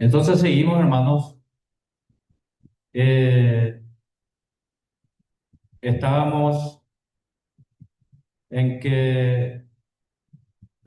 Entonces seguimos, hermanos. Eh, Estábamos en que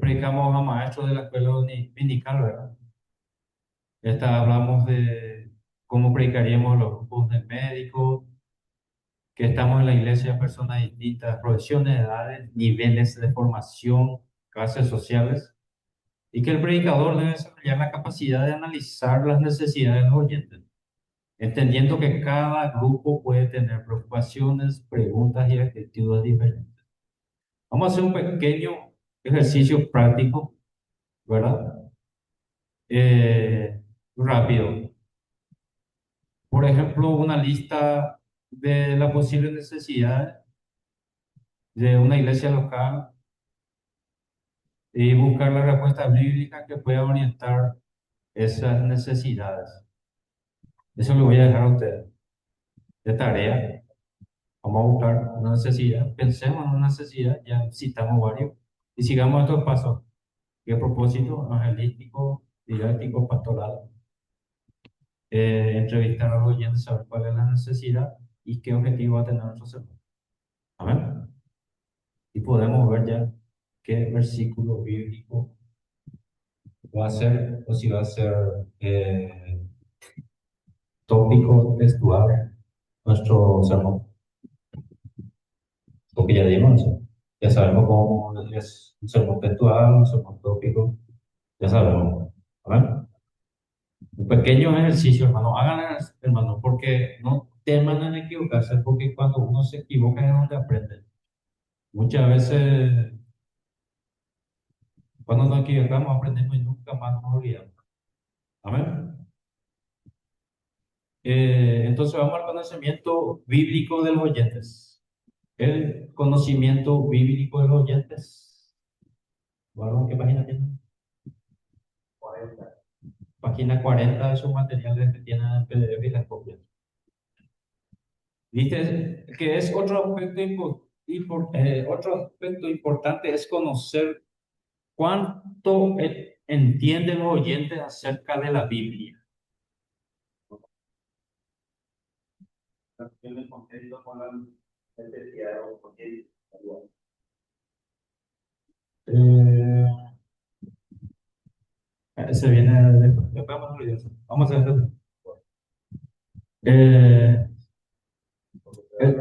predicamos a maestros de la escuela dominical, ¿verdad? Hablamos de cómo predicaríamos los grupos de médicos, que estamos en la iglesia, personas de distintas profesiones, edades, niveles de formación, clases sociales, y que el predicador debe desarrollar la capacidad de analizar las necesidades de los oyentes, entendiendo que cada grupo puede tener preocupaciones, preguntas y actitudes diferentes. Vamos a hacer un pequeño ejercicio práctico, ¿verdad? Rápido. Por ejemplo, una lista de las posibles necesidades de una iglesia local y buscar la respuesta bíblica que pueda orientar esas necesidades. Eso lo voy a dejar a ustedes de tarea. Vamos a buscar una necesidad, pensemos en una necesidad, ya citamos varios, y sigamos estos pasos. ¿Qué propósito? Evangelístico, didáctico, pastoral. Entrevistar a los oyentes, saber cuál es la necesidad y qué objetivo va a tener nuestro sermón. Amén. Y podemos ver ya qué versículo bíblico va a ser, o si va a ser tópico textual nuestro sermón. Porque ya dimos eso. Ya sabemos cómo es un sermón textual, un sermón tópico. Ya sabemos. Amén. Un pequeño ejercicio, hermano. Hagan, hermano, porque no teman en equivocarse, porque cuando uno se equivoca es donde aprende. Muchas veces, cuando nos equivocamos, aprendemos y nunca más nos olvidamos. Amén. Entonces vamos al conocimiento bíblico de los oyentes. El conocimiento bíblico de los oyentes. ¿Varón, qué página tiene? 40. Página 40 de sus materiales que tienen en PDF y las copias. ¿Viste? Que es otro aspecto, otro aspecto importante es conocer cuánto entienden los oyentes acerca de la Biblia. En el contexto con la necesidad o porque se viene después vamos a ver. Vamos a hacer eh, eh,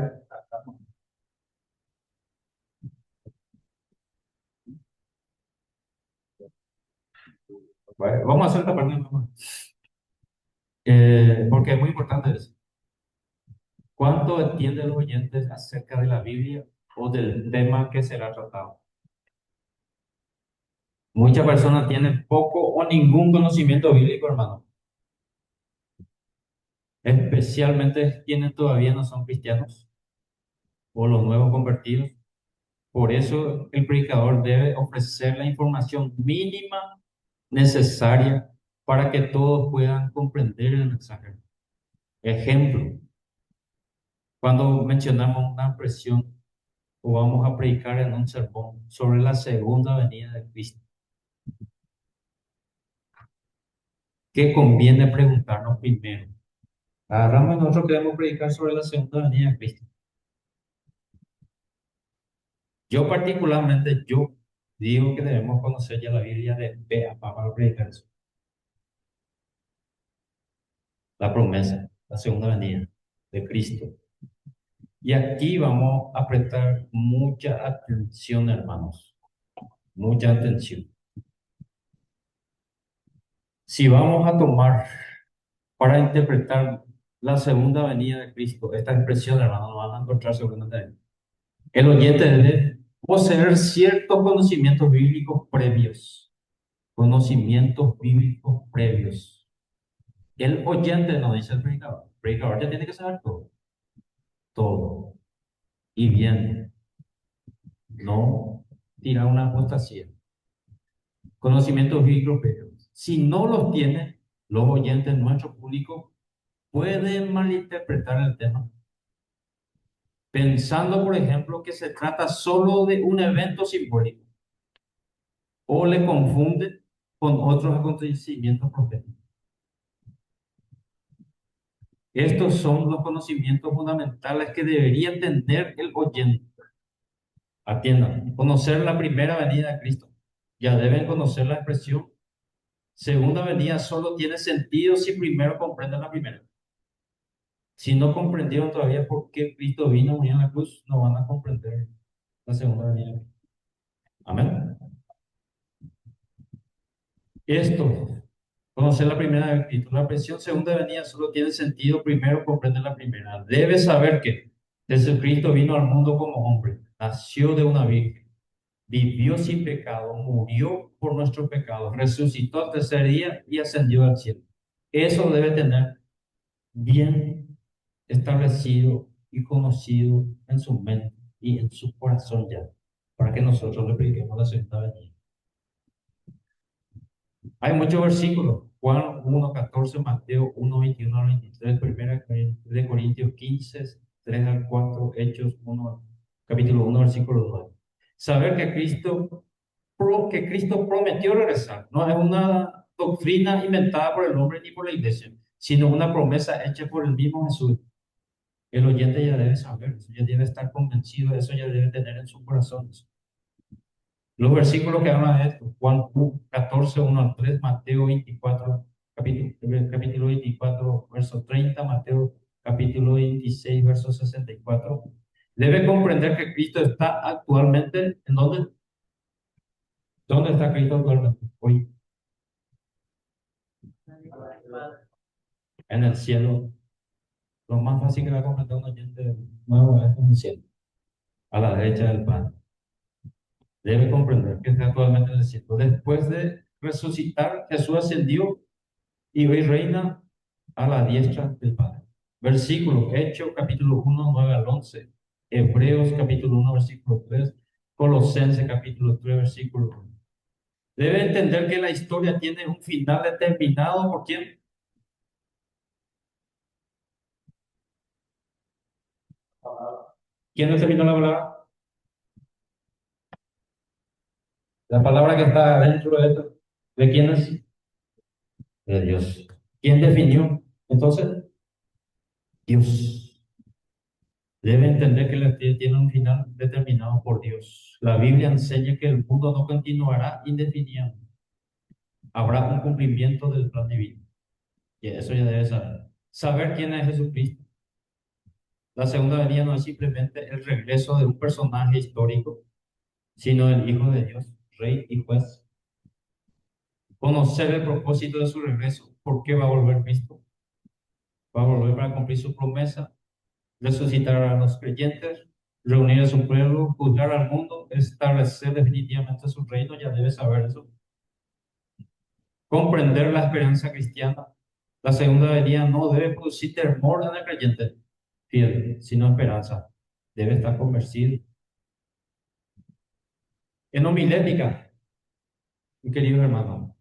bueno, vamos a hacer esta parte nomás. Porque es muy importante eso. ¿Cuánto entienden los oyentes acerca de la Biblia o del tema que será tratado? Muchas personas tienen poco o ningún conocimiento bíblico, hermano. Especialmente quienes todavía no son cristianos o los nuevos convertidos. Por eso el predicador debe ofrecer la información mínima necesaria para que todos puedan comprender el mensaje. Ejemplo, cuando mencionamos una expresión o vamos a predicar en un sermón sobre la segunda venida de Cristo, ¿qué conviene preguntarnos primero? Agarramos, nosotros queremos predicar sobre la segunda venida de Cristo. Yo particularmente, yo digo que debemos conocer ya la Biblia de pe a pa para predicar eso. La promesa, la segunda venida de Cristo. Y aquí vamos a prestar mucha atención, hermanos, mucha atención. Si vamos a tomar para interpretar la segunda venida de Cristo, esta expresión, hermanos, no van a encontrar seguramente. El oyente debe poseer ciertos conocimientos bíblicos previos. Conocimientos bíblicos previos. El oyente no dice el predicador. El predicador ya tiene que saber todo. Todo. Y bien, no tirar una apostasía. Conocimientos bíblicos previos. Si no los tiene, los oyentes, nuestro público, pueden malinterpretar el tema. Pensando, por ejemplo, que se trata solo de un evento simbólico. O le confunden con otros acontecimientos proféticos. Estos son los conocimientos fundamentales que debería tener el oyente. Atiendan, conocer la primera venida de Cristo. Ya deben conocer la expresión. Segunda venida solo tiene sentido si primero comprenden la primera. Si no comprendieron todavía por qué Cristo vino a morir en la cruz, no van a comprender la segunda venida. Amén. Esto, conocer la primera de Cristo. La expresión segunda venida solo tiene sentido primero comprender la primera. Debes saber que Jesucristo vino al mundo como hombre, nació de una virgen, vivió sin pecado, murió por nuestros pecados, resucitó al tercer día y ascendió al cielo. Eso debe tener bien establecido y conocido en su mente y en su corazón ya, para que nosotros le prediquemos la segunda venida. Hay muchos versículos: Juan 1:14, Mateo 1:21 al 23, Primera de Corintios 15, 3 al 4, Hechos 1, capítulo 1, versículo 9. Saber que Cristo prometió regresar. No es una doctrina inventada por el hombre ni por la iglesia, sino una promesa hecha por el mismo Jesús. El oyente ya debe saber, eso ya debe estar convencido, eso ya debe tener en su corazón. Los versículos que hablan de esto: Juan 14, 1 al 3, Mateo 24, capítulo 24, verso 30, Mateo capítulo 26, verso 64. Debe comprender que Cristo está actualmente, ¿en dónde? ¿Dónde está Cristo actualmente? Hoy, en el cielo. Lo más fácil que va a comprender un oyente nuevo es en el cielo, a la derecha del Padre. Debe comprender que está actualmente en el cielo. Después de resucitar, Jesús ascendió y hoy reina a la diestra del Padre. Versículo, Hechos capítulo 1, 9 al 11, Hebreos capítulo 1, versículo 3, Colosenses capítulo 3, versículo 1. Debe entender que la historia tiene un final determinado. ¿Por quién? ¿Quién determinó la palabra? La palabra que está dentro de esto. ¿De quién es? De Dios. ¿Quién definió? Entonces, Dios. Debe entender que la historia tiene un final determinado por Dios. La Biblia enseña que el mundo no continuará indefinidamente. Habrá un cumplimiento del plan divino. Y eso ya debe saber. Saber quién es Jesucristo. La segunda venida no es simplemente el regreso de un personaje histórico, sino el Hijo de Dios, Rey y Juez. Conocer el propósito de su regreso. ¿Por qué va a volver Cristo? Va a volver para cumplir su promesa, resucitar a los creyentes, reunir a su pueblo, juzgar al mundo, establecer definitivamente su reino. Ya debe saber eso. Comprender la esperanza cristiana. La segunda venida no debe producir temor en el creyente fiel, sino esperanza. Debe estar convencido. En homilética, mi querido hermano,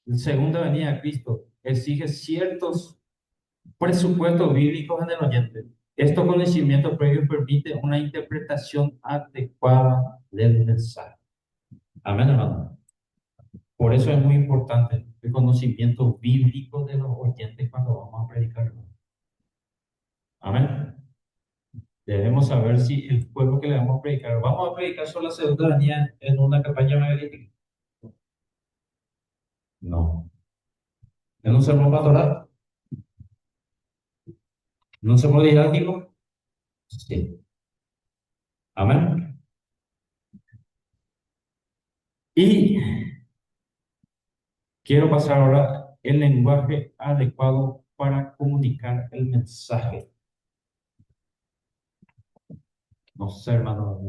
la segunda venida de Cristo exige ciertos presupuestos bíblicos en el oyente. Estos conocimientos previos permiten una interpretación adecuada del mensaje. Amén, hermano. Por eso es muy importante el conocimiento bíblico de los oyentes cuando vamos a predicar. Amén. Debemos saber si el pueblo que le vamos a predicar, vamos a predicar sobre la segunda venida en una campaña evangelística. No. ¿En un sermón pastoral? ¿En un sermón didáctico? Sí. Amén. Y quiero pasar ahora el lenguaje adecuado para comunicar el mensaje. No sé, hermano.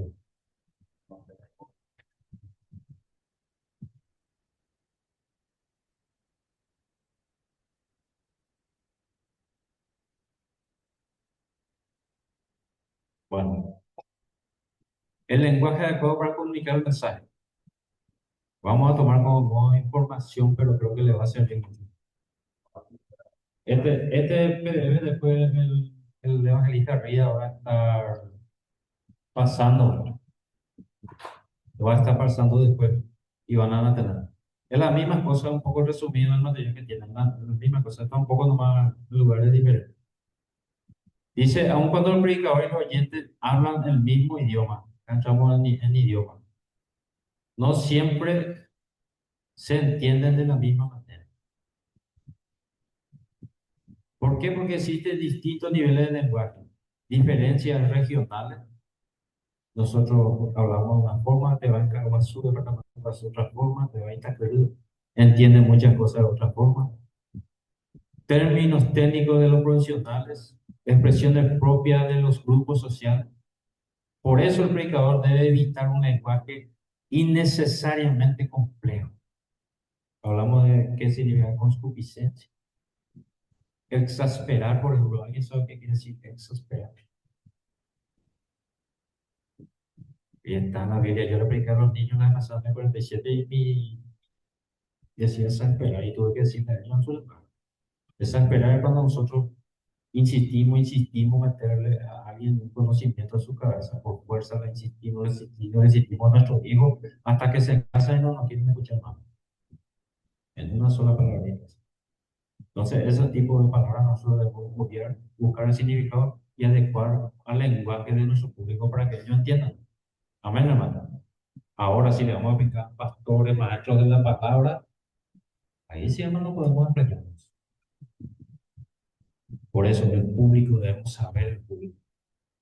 Bueno, el lenguaje adecuado para comunicar el mensaje. Vamos a tomar como modo información, pero creo que le va a servir mucho. Este PDF después el evangelista Ría va a estar pasando, lo va a estar pasando después y van a tener. Es la misma cosa, un poco resumido en el material que tienen, la misma cosa, está un poco nomás en lugares diferentes. Dice, aun cuando el predicador y los oyentes hablan el mismo idioma, acá entramos en idioma, no siempre se entienden de la misma manera. ¿Por qué? Porque existen distintos niveles de lenguaje, diferencias regionales. Nosotros hablamos de una forma, te va en Caguazú, departamento de otra forma, te va en Itaquerú, entiende muchas cosas de otra forma. Términos técnicos de los profesionales, expresiones propias de los grupos sociales. Por eso el predicador debe evitar un lenguaje innecesariamente complejo. Hablamos de qué significa concupiscencia. Exasperar, por ejemplo, ¿alguien sabe qué quiere decir exasperar? Y está en la Biblia. Yo le predicé a los niños la pasada en 47 y decía exasperar y tuve que decirle a ellos en su lenguaje. Exasperar es cuando nosotros insistimos meterle a alguien un conocimiento a su cabeza, por fuerza le insistimos a nuestros hijos hasta que se casan y no nos quieren escuchar más, en una sola palabra. Entonces, ese tipo de palabras nosotros debemos buscar el significado y adecuar al lenguaje de nuestro público para que ellos entiendan. Amén, hermano. Ahora, si le vamos a aplicar pastores, maestros de la palabra, ahí sí, hermano, podemos explicarnos. Por eso, el público debemos saber el público.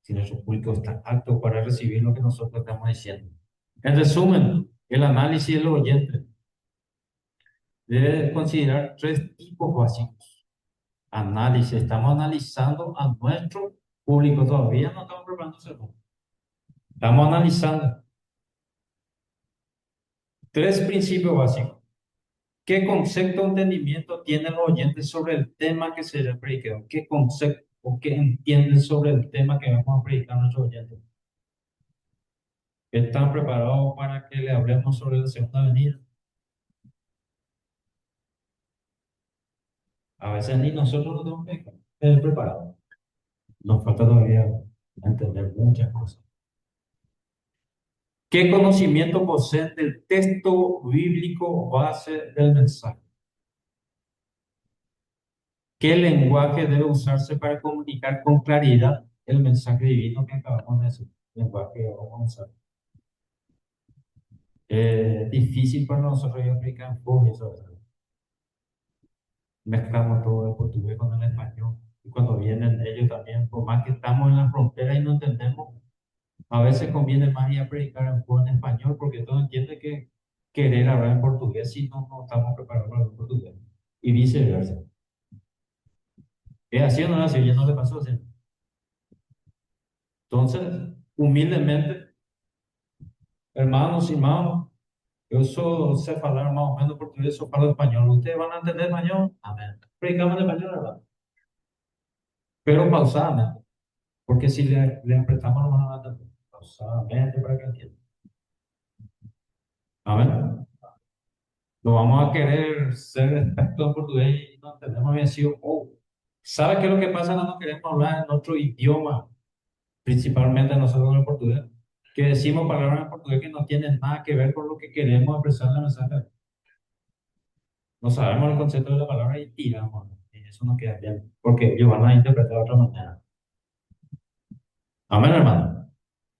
Si nuestro público está apto para recibir lo que nosotros estamos diciendo. En resumen, el análisis del oyente debe considerar tres tipos básicos. Análisis, estamos analizando a nuestro público, todavía no estamos preparando segundo. Estamos analizando tres principios básicos. ¿Qué concepto o entendimiento tienen los oyentes sobre el tema que se les predica? ¿Qué concepto o qué entienden sobre el tema que vamos a predicar a nuestros oyentes? ¿Están preparados para que le hablemos sobre la segunda venida? A veces ni nosotros nos tenemos que preparados. Nos falta todavía entender muchas cosas. ¿Qué conocimiento poseen del texto bíblico base del mensaje? ¿Qué lenguaje debe usarse para comunicar con claridad el mensaje divino que acabamos de decir? Lenguaje que vamos a usar. Es difícil para nosotros explicar en fútbol eso, ¿verdad? Mezclamos todo el portugués con el español. Y cuando vienen ellos también, por más que estamos en la frontera y no entendemos, a veces conviene más ir a predicar en español porque todos entienden que querer hablar en portugués si no estamos preparados para hablar portugués. Y viceversa. ¿Es así o no es así? Ya no le pasó así. Entonces, humildemente, hermanos y hermanos, yo sé hablar más o menos portugués, yo hablo español. ¿Ustedes van a entender español? Amén. Predicamos en español, ¿verdad? Pero pausadamente, porque si le apretamos no van a entender. Pausadamente para que entiendan. Amén. No vamos a querer ser expertos en portugués y no entendemos bien si oh, ¿sabe qué es lo que pasa cuando queremos hablar en otro idioma? Principalmente nosotros en el portugués, que decimos palabras en portugués que no tienen nada que ver con lo que queremos expresar en el mensaje. No sabemos el concepto de la palabra y tiramos, ¿no? Y eso no queda bien, porque ellos van a interpretar de otra manera. Amén, hermano.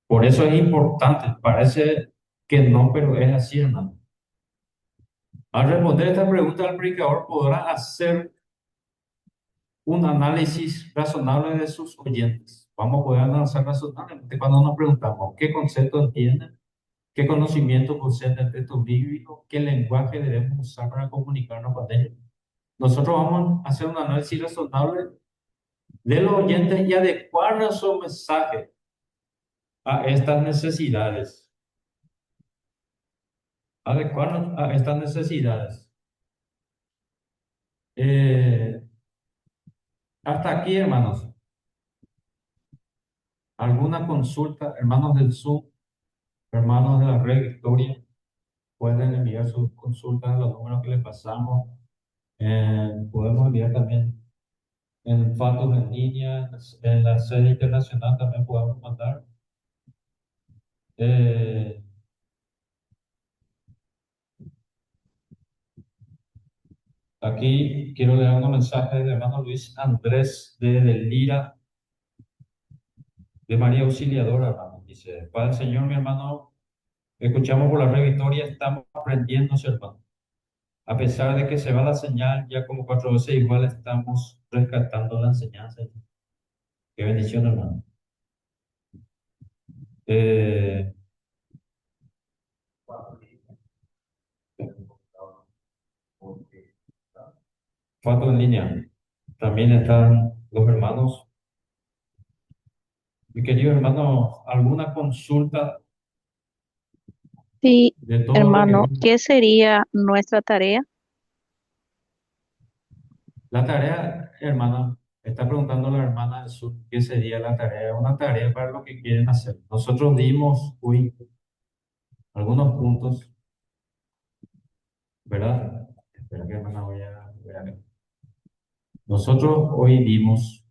Por eso es importante, parece que no, pero es así, hermano. Al responder esta pregunta, el predicador podrá hacer un análisis razonable de sus oyentes. Vamos a poder analizar razonablemente cuando nos preguntamos qué concepto entienden, qué conocimiento poseen del texto bíblico, qué lenguaje debemos usar para comunicarnos con ellos. Nosotros vamos a hacer un análisis razonable de los oyentes y adecuar nuestro mensaje a estas necesidades. Adecuarnos a estas necesidades. Eh, hasta aquí, hermanos. ¿Alguna consulta, hermanos del Zoom, hermanos de la red Victoria? Pueden enviar sus consultas a los números que les pasamos. Podemos enviar también en Fatos en línea, en la sede internacional también podemos mandar. Eh, Aquí quiero leer un mensaje del hermano Luis Andrés de Lira. de María Auxiliadora, hermano. Dice, Padre Señor, mi hermano, escuchamos por la red Victoria, estamos aprendiendo, hermano. A pesar de que se va la señal, ya como 4 veces igual estamos rescatando la enseñanza. Qué bendición, hermano. Eh, Foto en línea. También están los hermanos. Mi querido hermano, ¿alguna consulta Sí, de todo lo que hermano, vimos? ¿qué sería nuestra tarea? La tarea, hermana, está preguntando la hermana del sur, ¿qué sería la tarea? Una tarea para lo que quieren hacer. Nosotros dimos hoy algunos puntos, ¿verdad? Espera que hermana voy a ver. Nosotros hoy dimos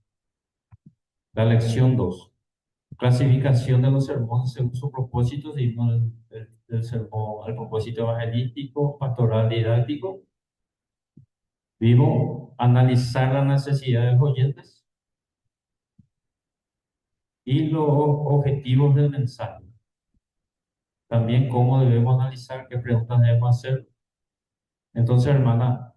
la lección 2, clasificación de los sermones según su propósito, dimos el sermón, el propósito evangelístico, pastoral, didáctico. Vimos analizar las necesidades de los oyentes y los objetivos del mensaje. También cómo debemos analizar, qué preguntas debemos hacer. Entonces, hermana,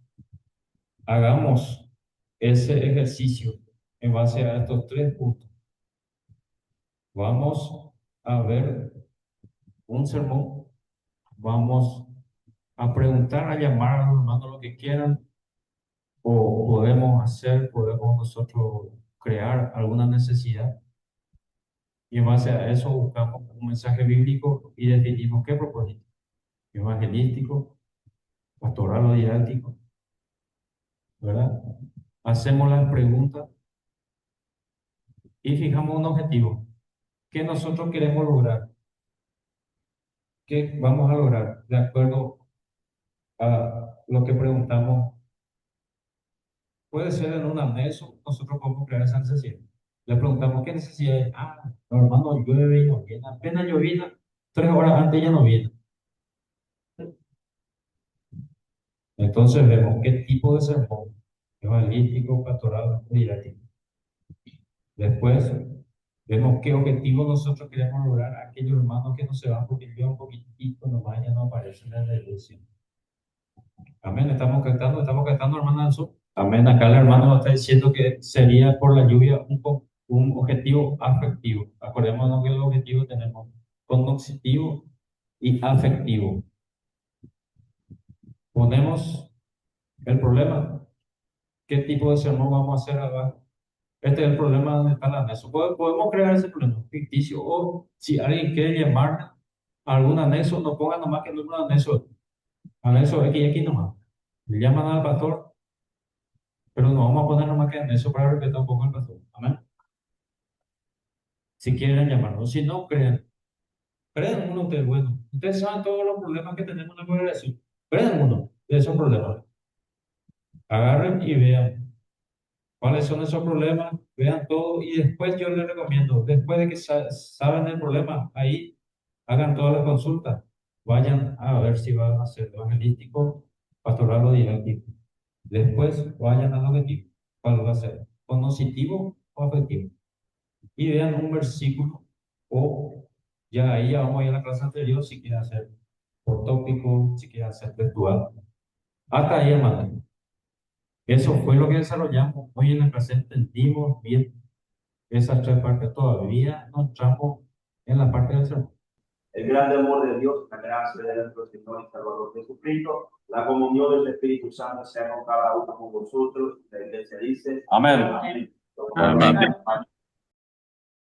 hagamos ese ejercicio en base a estos 3 puntos. Vamos a ver un sermón, vamos a preguntar, a llamar a los hermanos lo que quieran, o podemos nosotros crear alguna necesidad, y en base a eso buscamos un mensaje bíblico y definimos qué propósito, evangelístico, pastoral o didáctico, ¿verdad? Hacemos las preguntas y fijamos un objetivo. ¿Qué nosotros queremos lograr? ¿Qué vamos a lograr de acuerdo a lo que preguntamos? Puede ser en un anexo, nosotros podemos crear esa necesidad. Le preguntamos, ¿qué necesidad es? Ah, no, hermano, llueve y no viene. Apenas llovina, 3 horas antes ya no viene. Entonces vemos qué tipo de sermón, evangelístico, pastoral, didáctico. Después vemos qué objetivo nosotros queremos lograr. Aquellos hermanos que no se van porque llueve un poquitito nomás ya no aparecen en la iglesia. Amén, estamos cantando, hermana del sur. Amén, acá el hermano nos está diciendo que sería por la lluvia un objetivo afectivo. Acordémonos que el objetivo tenemos cognitivo y afectivo. Ponemos el problema. ¿Qué tipo de sermón vamos a hacer abajo? Este es el problema donde está la anexo. Podemos crear ese problema ficticio, o si alguien quiere llamar a algún anexo, no pongan nomás que el número de anexo X y X nomás. Le llaman al pastor, pero no vamos a poner nomás que anexo para respetar un poco al pastor. Amén. Si quieren llamarlo, si no, crean uno ustedes. Bueno, ustedes saben todos los problemas que tenemos en la congregación. Crean uno de esos problemas. Agarren y vean cuáles son esos problemas, vean todo y después yo les recomiendo, después de que saben el problema, ahí hagan todas las consultas, vayan a ver si van a ser evangelístico, pastoral o didáctico. Después vayan al objetivo, cuál va a ser, cognitivo o afectivo. Y vean un versículo, o ya ahí ya vamos a ir a la clase anterior si quieren hacer por tópico, si quieren hacer textual. Hasta ahí, hermano. Eso fue lo que desarrollamos. Hoy en la clase entendimos bien esas 3 partes. Todavía no entramos en la parte del sermón. El grande amor de Dios, la gracia de nuestro Señor y Salvador Jesucristo, la comunión del Espíritu Santo sea con cada uno de vosotros. La iglesia dice: Amén. Amén. Amén.